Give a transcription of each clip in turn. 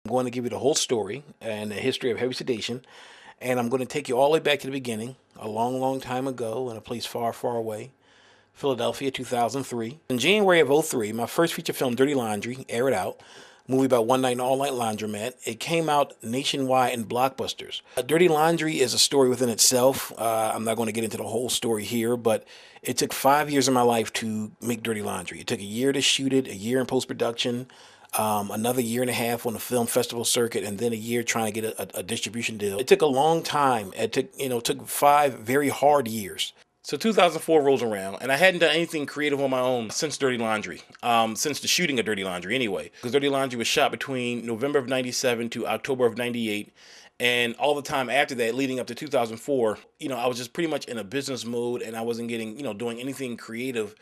I'm going to give you the whole story and the history of heavy sedation, and I'm going to take you all the way back to the beginning, a long, long time ago in a place far, far away, Philadelphia, 2003. In January of '03, my first feature film, Dirty Laundry, aired out. Movie about one night in an all-night laundromat. It came out nationwide in blockbusters. Dirty Laundry is a story within itself. I'm not going to get into the whole story here, but it took 5 years of my life to make Dirty Laundry. It took a year to shoot it, a year in post-production, another year and a half on the film festival circuit, and then a year trying to get a distribution deal. It took a long time. It took 5 very hard years. So 2004 rolls around, and I hadn't done anything creative on my own since Dirty Laundry, since the shooting of Dirty Laundry anyway. Because Dirty Laundry was shot between November of '97 to October of '98, and all the time after that, leading up to 2004, I was just pretty much in a business mode, and I wasn't getting, doing anything creative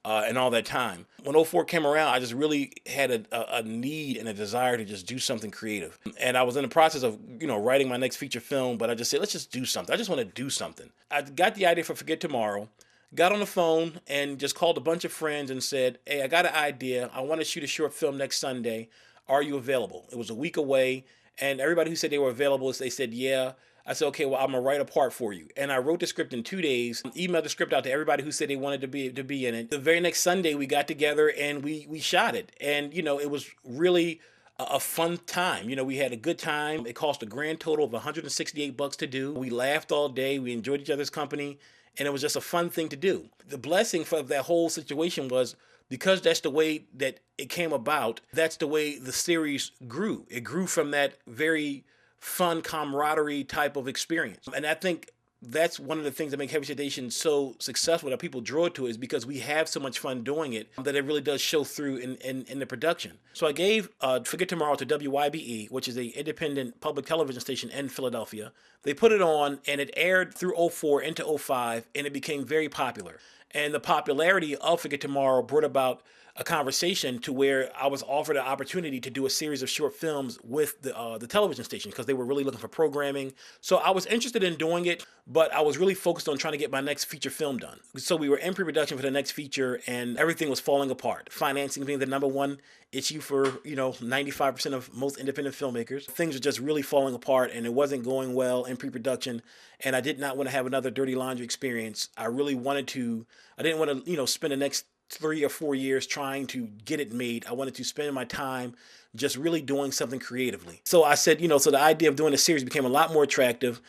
and all that time. When '04 came around, I just really had a need and a desire to just do something creative. And I was in the process of, writing my next feature film, but I just said, let's just do something. I just want to do something. I got the idea for Forget Tomorrow, got on the phone and just called a bunch of friends and said, hey, I got an idea. I want to shoot a short film next Sunday. Are you available? It was a week away, and everybody who said they were available, they said, yeah. I said, okay, well, I'm gonna write a part for you. And I wrote the script in 2 days, emailed the script out to everybody who said they wanted to be in it. The very next Sunday, we got together and we shot it. And, it was really a fun time. We had a good time. It cost a grand total of $168 to do. We laughed all day. We enjoyed each other's company. And it was just a fun thing to do. The blessing for that whole situation was because that's the way that it came about, that's the way the series grew. It grew from that very fun camaraderie type of experience. And I think that's one of the things that make Heavy Sedation so successful, that people draw to it, is because we have so much fun doing it that it really does show through in the production. So I gave Forget Tomorrow to WYBE, which is an independent public television station in Philadelphia. They put it on and it aired through '04 into '05, and it became very popular. And the popularity of Forget Tomorrow brought about a conversation to where I was offered an opportunity to do a series of short films with the television station, because they were really looking for programming. So I was interested in doing it, but I was really focused on trying to get my next feature film done. So we were in pre-production for the next feature, and everything was falling apart. Financing being the number one issue for 95% of most independent filmmakers. Things were just really falling apart, and it wasn't going well in pre-production. And I did not want to have another Dirty Laundry experience. I didn't want to spend the next 3 or 4 years trying to get it made. I wanted to spend my time just really doing something creatively. So I said, so the idea of doing a series became a lot more attractive.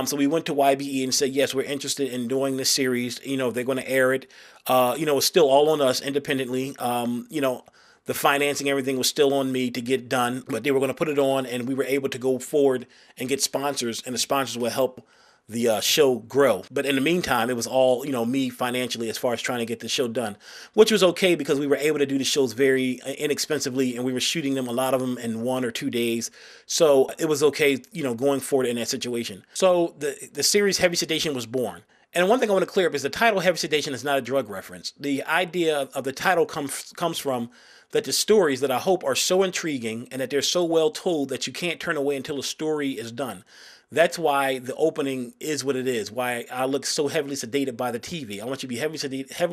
So we went to YBE and said, yes, we're interested in doing this series. They're going to air it. It's still all on us independently. The financing, everything was still on me to get done, but they were going to put it on, and we were able to go forward and get sponsors, and the sponsors will help the show grow. But in the meantime, it was all, me financially as far as trying to get the show done, which was okay because we were able to do the shows very inexpensively, and we were shooting them, a lot of them, in 1 or 2 days. So it was okay, going forward in that situation. So the series Heavy Sedation was born. And one thing I want to clear up is the title Heavy Sedation is not a drug reference. The idea of the title comes from that the stories that I hope are so intriguing and that they're so well told that you can't turn away until the story is done. That's why the opening is what it is, why I look so heavily sedated by the TV. I want you to be heavily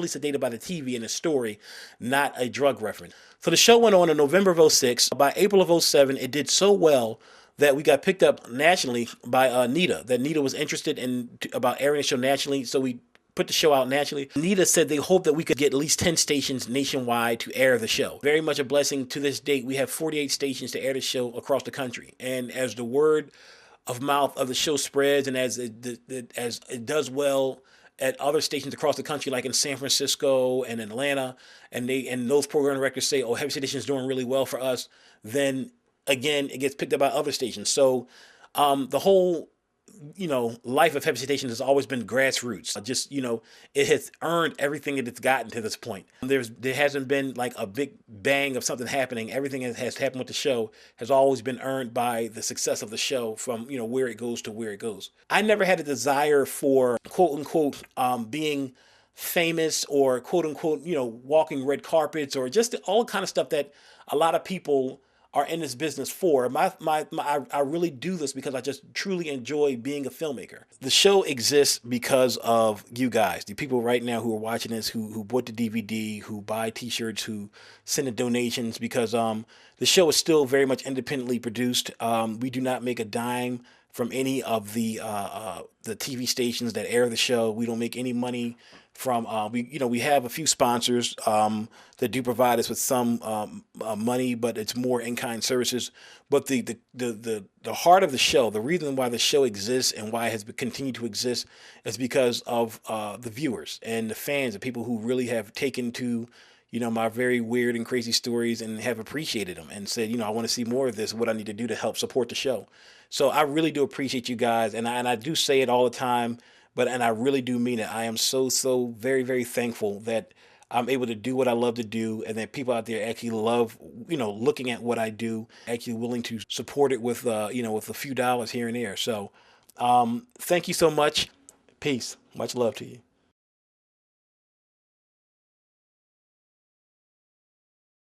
sedated by the TV in the story, not a drug reference. So the show went on in November of '06. By April of '07, it did so well that we got picked up nationally by NETA, that NETA was interested in about airing the show nationally, so we put the show out nationally. NETA said they hoped that we could get at least 10 stations nationwide to air the show. Very much a blessing. To this date, we have 48 stations to air the show across the country. And as the word of mouth of the show spreads, and as it does well at other stations across the country, like in San Francisco and Atlanta, and those program directors say, oh, Heavy Sedation is doing really well for us, then again, it gets picked up by other stations. So the whole life of Heavy Sedation has always been grassroots. It has earned everything that it's gotten to this point. There hasn't been like a big bang of something happening. Everything that has happened with the show has always been earned by the success of the show, from where it goes to where it goes. I never had a desire for quote unquote being famous, or quote unquote walking red carpets, or just all kind of stuff that a lot of people are in this business for. I really do this because I just truly enjoy being a filmmaker. The show exists because of you guys, the people right now who are watching this, who bought the DVD, who buy T-shirts, who send in donations. Because the show is still very much independently produced. We do not make a dime from any of the TV stations that air the show. We don't make any money from we have a few sponsors that do provide us with some money, but it's more in-kind services. But the heart of the show, the reason why the show exists and why it has continued to exist, is because of the viewers and the fans, the people who really have taken to my very weird and crazy stories and have appreciated them and said, I want to see more of this. What I need to do to help support the show. So I really do appreciate you guys, and I do say it all the time, and I really do mean it. I am so very very thankful that I'm able to do what I love to do, and that people out there actually love looking at what I do, actually willing to support it with with a few dollars here and there. So thank you so much. Peace. Much love to you.